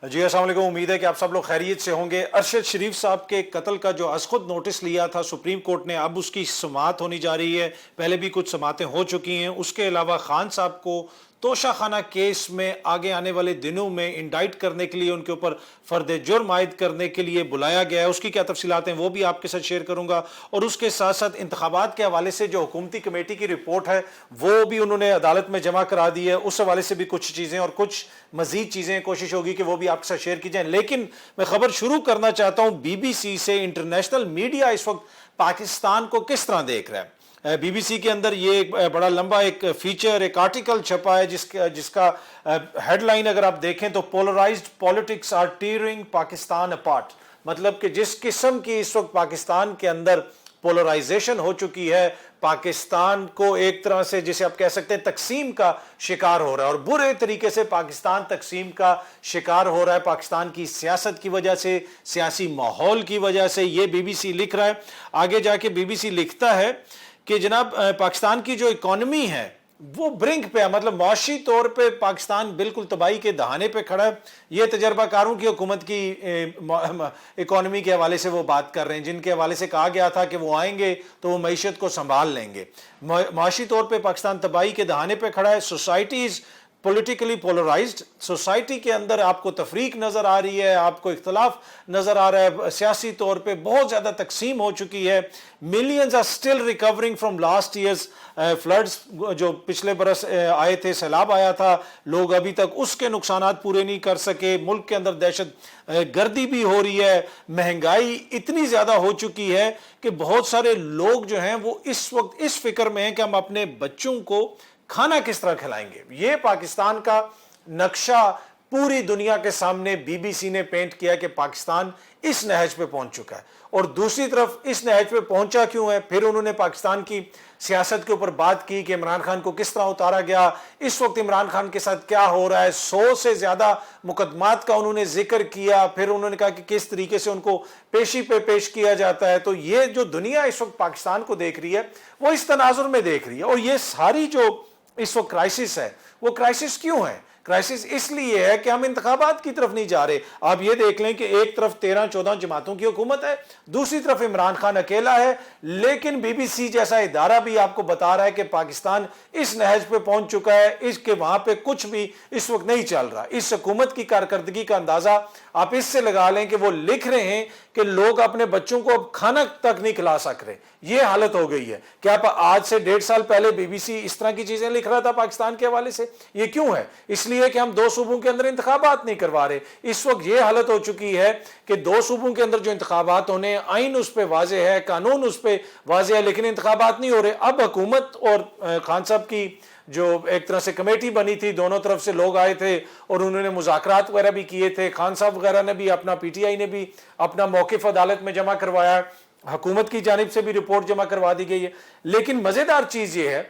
جی السلام علیکم، امید ہے کہ آپ سب لوگ خیریت سے ہوں گے۔ ارشد شریف صاحب کے قتل کا جو از خود نوٹس لیا تھا سپریم کورٹ نے، اب اس کی سماعت ہونے جا رہی ہے۔ پہلے بھی کچھ سماعتیں ہو چکی ہیں۔ اس کے علاوہ خان صاحب کو توشہ خانہ کیس میں آگے آنے والے دنوں میں انڈائٹ کرنے کے لیے، ان کے اوپر فرد جرم عائد کرنے کے لیے بلایا گیا ہے۔ اس کی کیا تفصیلات ہیں وہ بھی آپ کے ساتھ شیئر کروں گا، اور اس کے ساتھ ساتھ انتخابات کے حوالے سے جو حکومتی کمیٹی کی رپورٹ ہے وہ بھی انہوں نے عدالت میں جمع کرا دی ہے۔ اس حوالے سے بھی کچھ چیزیں اور کچھ مزید چیزیں کوشش ہوگی کہ وہ بھی آپ کے ساتھ شیئر کی جائیں۔ لیکن میں خبر شروع کرنا چاہتا ہوں بی بی سی سے۔ انٹرنیشنل میڈیا اس وقت پاکستان کو کس طرح دیکھ رہا ہے؟ بی بی سی کے اندر یہ ایک بڑا لمبا ایک فیچر، ایک آرٹیکل چھپا ہے جس کا ہیڈ لائن اگر آپ دیکھیں تو polarized politics are tearing Pakistan apart, مطلب کہ جس قسم کی اس وقت پاکستان کے اندر پولرائزیشن ہو چکی ہے، پاکستان کو ایک طرح سے جسے آپ کہہ سکتے ہیں تقسیم کا شکار ہو رہا ہے، اور برے طریقے سے پاکستان تقسیم کا شکار ہو رہا ہے پاکستان کی سیاست کی وجہ سے، سیاسی ماحول کی وجہ سے۔ یہ بی بی سی لکھ رہا ہے۔ آگے جا کے بی بی سی لکھتا ہے کہ جناب پاکستان کی جو اکانومی ہے وہ برنک پہ ہے، مطلب معاشی طور پہ پاکستان بالکل تباہی کے دہانے پہ کھڑا ہے۔ یہ تجربہ کاروں کی حکومت کی اکانومی کے حوالے سے وہ بات کر رہے ہیں، جن کے حوالے سے کہا گیا تھا کہ وہ آئیں گے تو وہ معیشت کو سنبھال لیں گے۔ معاشی طور پہ پاکستان تباہی کے دہانے پہ کھڑا ہے۔ سوسائٹیز پولیٹیکلی پولرائزڈ، سوسائٹی کے اندر آپ کو تفریق نظر آ رہی ہے، آپ کو اختلاف نظر آ رہا ہے، سیاسی طور پہ بہت زیادہ تقسیم ہو چکی ہے۔ Millions are still recovering from last year's floods, جو پچھلے برس آئے تھے، سیلاب آیا تھا، لوگ ابھی تک اس کے نقصانات پورے نہیں کر سکے۔ ملک کے اندر دہشت گردی بھی ہو رہی ہے، مہنگائی اتنی زیادہ ہو چکی ہے کہ بہت سارے لوگ جو ہیں وہ اس وقت اس فکر میں ہیں کہ ہم اپنے بچوں کو کھانا کس طرح کھلائیں گے۔ یہ پاکستان کا نقشہ پوری دنیا کے سامنے بی بی سی نے پینٹ کیا کہ پاکستان اس نہج پہ پہنچ چکا ہے، اور دوسری طرف اس نہج پہ پہنچا کیوں ہے؟ پھر انہوں نے پاکستان کی سیاست کے اوپر بات کی کہ عمران خان کو کس طرح اتارا گیا، اس وقت عمران خان کے ساتھ کیا ہو رہا ہے۔ 100 سے زیادہ مقدمات کا انہوں نے ذکر کیا، پھر انہوں نے کہا کہ کس طریقے سے ان کو پیشی پہ پیش کیا جاتا ہے۔ تو یہ جو دنیا اس وقت پاکستان کو دیکھ رہی ہے وہ اس تناظر میں دیکھ رہی ہے، اور یہ ساری جو اس وقت کرائسس ہے وہ کرائسس کیوں ہے؟ کرائسس اس لیے ہے کہ ہم انتخابات کی طرف نہیں جا رہے۔ آپ یہ دیکھ لیں کہ ایک طرف 13-14 جماعتوں کی حکومت ہے، دوسری طرف عمران خان اکیلا ہے، لیکن بی بی سی جیسا ادارہ بھی آپ کو بتا رہا ہے کہ پاکستان اس نہج پہ پہنچ چکا ہے، اس کے وہاں پہ کچھ بھی اس وقت نہیں چل رہا۔ اس حکومت کی کارکردگی کا اندازہ آپ اس سے لگا لیں کہ وہ لکھ رہے ہیں کہ لوگ اپنے بچوں کو اب کھانا تک نہیں کھلا سک رہے۔ یہ حالت ہو گئی ہے۔ کیا آج سے 1.5 سال پہلے بی بی سی اس طرح کی چیزیں لکھ رہا تھا پاکستان کے حوالے سے؟ یہ کیوں ہے؟ اس لیے کہ ہم 2 صوبوں کے اندر انتخابات نہیں کروا رہے۔ اس وقت یہ حالت ہو چکی ہے کہ 2 صوبوں کے اندر جو انتخابات ہونے، آئین اس پہ واضح ہے، قانون اس پہ واضح ہے، لیکن انتخابات نہیں ہو رہے۔ اب حکومت اور خان صاحب کی جو ایک طرح سے کمیٹی بنی تھی، دونوں طرف سے لوگ آئے تھے اور انہوں نے مذاکرات وغیرہ بھی کیے تھے، خان صاحب وغیرہ نے بھی اپنا، پی ٹی آئی نے بھی اپنا موقف عدالت میں جمع کروایا، حکومت کی جانب سے بھی رپورٹ جمع کروا دی گئی ہے۔ لیکن مزیدار چیز یہ ہے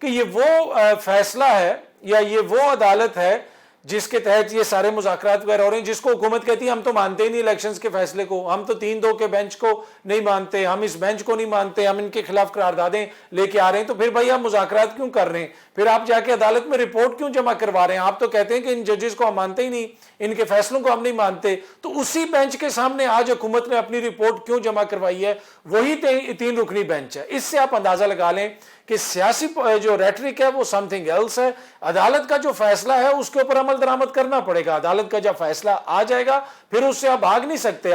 کہ یہ وہ فیصلہ ہے یا یہ وہ عدالت ہے جس کے تحت یہ سارے مذاکرات وغیرہ ہو رہے ہیں، جس کو حکومت کہتی ہے ہم تو مانتے ہی نہیں الیکشنز کے فیصلے کو، ہم تو 3-2 کے بینچ کو نہیں مانتے، ہم اس بینچ کو نہیں مانتے، ہم ان کے خلاف قراردادیں لے کے آ رہے ہیں۔ تو پھر بھائی آپ مذاکرات کیوں کر رہے ہیں؟ پھر آپ جا کے عدالت میں رپورٹ کیوں جمع کروا رہے ہیں؟ آپ تو کہتے ہیں کہ ان ججز کو ہم مانتے ہی نہیں، ان کے فیصلوں کو ہم نہیں مانتے، تو اسی بینچ کے سامنے آج حکومت نے اپنی رپورٹ کیوں جمع کروائی ہے؟ وہی 3 رکنی بینچ ہے۔ اس سے آپ اندازہ لگا لیں کہ سیاسی جو ریٹرک ہے وہ سم تھنگ ایلس ہے۔ عدالت کا جو فیصلہ ہے اس کے اوپر عمل درآمد کرنا پڑے گا۔ عدالت کا جب فیصلہ آ جائے گا پھر اس سے آپ بھاگ نہیں سکتے۔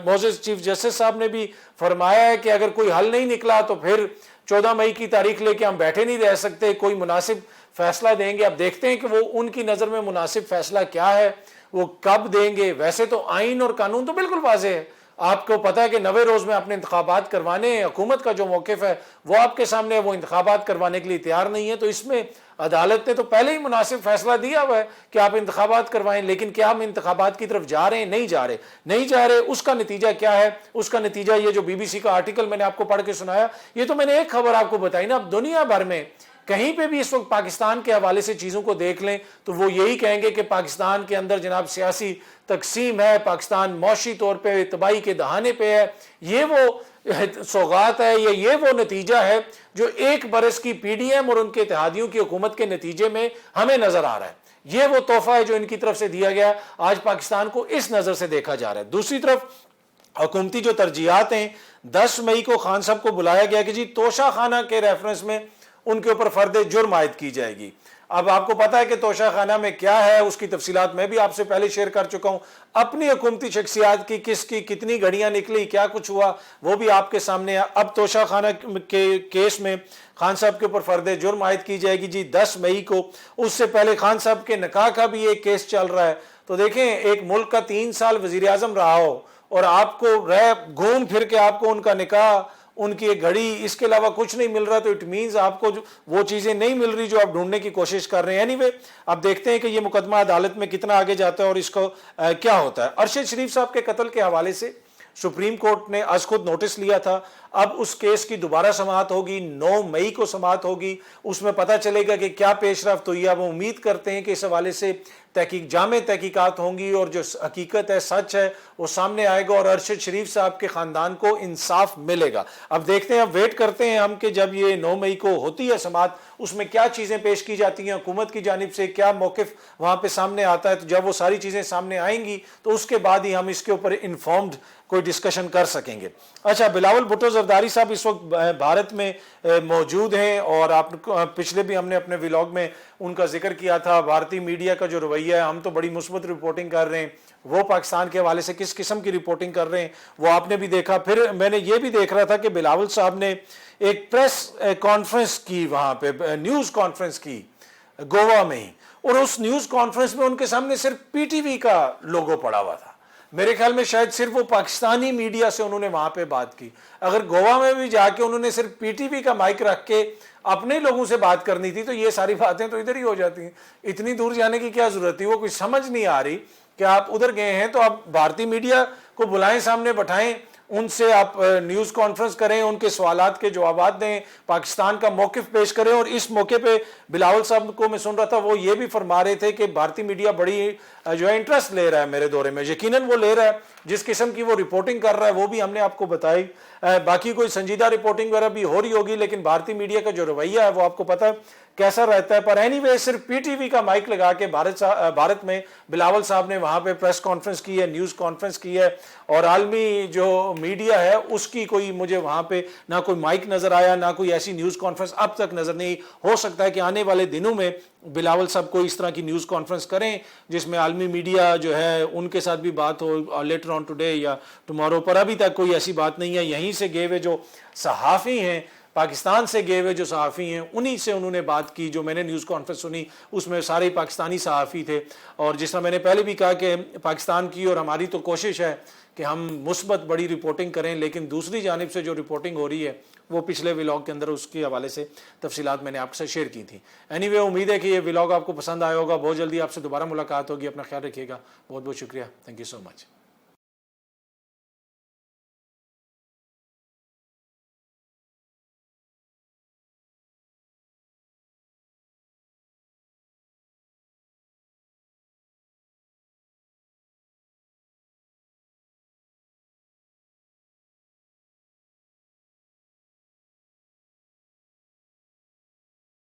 موزز چیف جسٹس صاحب نے بھی فرمایا ہے کہ اگر کوئی حل نہیں نکلا تو پھر 14 مئی کی تاریخ لے کے ہم بیٹھے نہیں رہ سکتے، کوئی مناسب فیصلہ دیں گے۔ اب دیکھتے ہیں کہ وہ ان کی نظر میں مناسب فیصلہ کیا ہے، وہ کب دیں گے۔ ویسے تو آئین اور قانون تو بالکل واضح ہے، آپ کو پتا ہے کہ 90 روز میں اپنے انتخابات کروانے ہیں۔ حکومت کا جو موقف ہے وہ آپ کے سامنے ہے، وہ انتخابات کروانے کے لیے تیار نہیں ہے۔ تو اس میں عدالت نے تو پہلے ہی مناسب فیصلہ دیا ہوا ہے کہ آپ انتخابات کروائیں، لیکن کیا ہم انتخابات کی طرف جا رہے ہیں؟ نہیں جا رہے۔ اس کا نتیجہ کیا ہے؟ اس کا نتیجہ یہ جو بی بی سی کا آرٹیکل میں نے آپ کو پڑھ کے سنایا، یہ تو میں نے ایک خبر آپ کو بتائی نا۔ اب دنیا بھر میں کہیں پہ بھی اس وقت پاکستان کے حوالے سے چیزوں کو دیکھ لیں تو وہ یہی کہیں گے کہ پاکستان کے اندر جناب سیاسی تقسیم ہے، پاکستان معاشی طور پہ تباہی کے دہانے پہ ہے۔ یہ وہ سوغات ہے، یہ وہ نتیجہ ہے جو 1 برس کی پی ڈی ایم اور ان کے اتحادیوں کی حکومت کے نتیجے میں ہمیں نظر آ رہا ہے۔ یہ وہ تحفہ ہے جو ان کی طرف سے دیا گیا. آج پاکستان کو اس نظر سے دیکھا جا رہا ہے. دوسری طرف حکومتی جو ترجیحات ہیں، 10 مئی کو خان صاحب کو بلایا گیا کہ جی توشہ خانہ کے ریفرنس میں ان کے اوپر فرد جرم عائد کی جائے گی. اب آپ کو پتا ہے کہ توشہ خانہ میں کیا ہے، اس کی تفصیلات میں بھی آپ سے پہلے شیئر کر چکا ہوں. اپنی حکومتی شخصیات کی کس کی کتنی گھڑیاں نکلی، کیا کچھ ہوا، وہ بھی آپ کے سامنے ہے. اب توشہ خانہ کے کیس میں خان صاحب کے اوپر فرد جرم عائد کی جائے گی جی 10 مئی کو. اس سے پہلے خان صاحب کے نکاح کا بھی ایک کیس چل رہا ہے. تو دیکھیں، ایک ملک کا 3 سال وزیر اعظم رہا ہو اور آپ کو گھوم پھر کے آپ کو ان کا نکاح، ان کی ایک گھڑی، اس کے علاوہ کچھ نہیں مل رہا، تو اٹ مینز آپ کو وہ چیزیں نہیں مل رہی جو آپ ڈھونڈنے کی کوشش کر رہے ہیں. اینی وے اب دیکھتے ہیں کہ یہ مقدمہ عدالت میں کتنا آگے جاتا ہے اور اس کو کیا ہوتا ہے. ارشد شریف صاحب کے قتل کے حوالے سے سپریم کورٹ نے از خود نوٹس لیا تھا. اب اس کیس کی دوبارہ سماعت ہوگی، 9 مئی کو سماعت ہوگی. اس میں پتہ چلے گا کہ کیا پیش رفت ہوئی ہے. اب امید کرتے ہیں کہ اس حوالے سے جامع تحقیقات ہوں گی اور جو حقیقت ہے، سچ ہے، وہ سامنے آئے گا اور ارشد شریف صاحب کے خاندان کو انصاف ملے گا. اب دیکھتے ہیں، اب ویٹ کرتے ہیں ہم کہ جب یہ 9 مئی کو ہوتی ہے سماعت، اس میں کیا چیزیں پیش کی جاتی ہیں، حکومت کی جانب سے کیا موقف وہاں پہ سامنے آتا ہے. تو جب وہ ساری چیزیں سامنے آئیں گی تو اس کے بعد ہی ہم اس کے اوپر انفارمڈ کوئی ڈسکشن کر سکیں گے. اچھا، بلاول بھٹو زرداری صاحب اس وقت بھارت میں موجود ہیں اور آپ پچھلے بھی ہم نے اپنے ولاگ میں ان کا ذکر کیا تھا. بھارتی میڈیا کا جو رویہ ہے، ہم تو بڑی مثبت رپورٹنگ کر رہے ہیں، وہ پاکستان کے حوالے سے کس قسم کی رپورٹنگ کر رہے ہیں وہ آپ نے بھی دیکھا. پھر میں نے یہ بھی دیکھ رہا تھا کہ بلاول صاحب نے ایک پریس کانفرنس کی، وہاں پہ نیوز کانفرنس کی گوا میں ہی، اور اس نیوز کانفرنس میں ان کے سامنے صرف پی ٹی وی کا لوگو پڑا ہوا تھا. میرے خیال میں شاید صرف وہ پاکستانی میڈیا سے انہوں نے وہاں پہ بات کی. اگر گوا میں بھی جا کے انہوں نے صرف پی ٹی وی کا مائک رکھ کے اپنے لوگوں سے بات کرنی تھی تو یہ ساری باتیں تو ادھر ہی ہو جاتی ہیں. اتنی دور جانے کی کیا ضرورت تھی؟ وہ کوئی سمجھ نہیں آ رہی کہ آپ ادھر گئے ہیں تو آپ بھارتی میڈیا کو بلائیں، سامنے بٹھائیں، ان سے آپ نیوز کانفرنس کریں، ان کے سوالات کے جوابات دیں، پاکستان کا موقف پیش کریں. اور اس موقع پہ بلاول صاحب کو میں سن رہا تھا، وہ یہ بھی فرما رہے تھے کہ بھارتی میڈیا بڑی جو ہے انٹرسٹ لے رہا ہے میرے دورے میں. یقیناً وہ لے رہا ہے، جس قسم کی وہ رپورٹنگ کر رہا ہے وہ بھی ہم نے آپ کو بتائی. باقی کوئی سنجیدہ رپورٹنگ وغیرہ بھی ہو رہی ہوگی، لیکن بھارتی میڈیا کا جو رویہ ہے وہ آپ کو پتہ ہے کیسا رہتا ہے. پر اینی وے صرف پی ٹی وی کا مائک لگا کے بھارت میں بلاول صاحب نے وہاں پہ پریس کانفرنس کی ہے، نیوز کانفرنس کی ہے. اور عالمی جو میڈیا ہے اس کی کوئی مجھے وہاں پہ نہ کوئی مائک نظر آیا، نہ کوئی ایسی نیوز کانفرنس اب تک نظر نہیں. ہو سکتا ہے کہ آنے والے دنوں میں بلاول صاحب کو اس طرح کی نیوز کانفرنس کریں جس میں عالمی میڈیا جو ہے ان کے ساتھ بھی بات ہو لیٹر آن ٹوڈے یا ٹمارو. پر ابھی تک کوئی ایسی بات نہیں ہے. یہیں سے گئے ہوئے جو صحافی ہیں، پاکستان سے گئے ہوئے جو صحافی ہیں، انہی سے انہوں نے بات کی. جو میں نے نیوز کانفرنس سنی اس میں سارے پاکستانی صحافی تھے. اور جس طرح میں نے پہلے بھی کہا کہ پاکستان کی اور ہماری تو کوشش ہے کہ ہم مثبت بڑی رپورٹنگ کریں، لیکن دوسری جانب سے جو رپورٹنگ ہو رہی ہے وہ پچھلے ولاگ کے اندر اس کے حوالے سے تفصیلات میں نے آپ سے شیئر کی تھی. اینی وے امید ہے کہ یہ ولاگ آپ کو پسند آیا ہوگا. بہت جلدی آپ سے دوبارہ ملاقات ہوگی. اپنا خیال رکھیے گا. بہت بہت شکریہ. Thank you so much.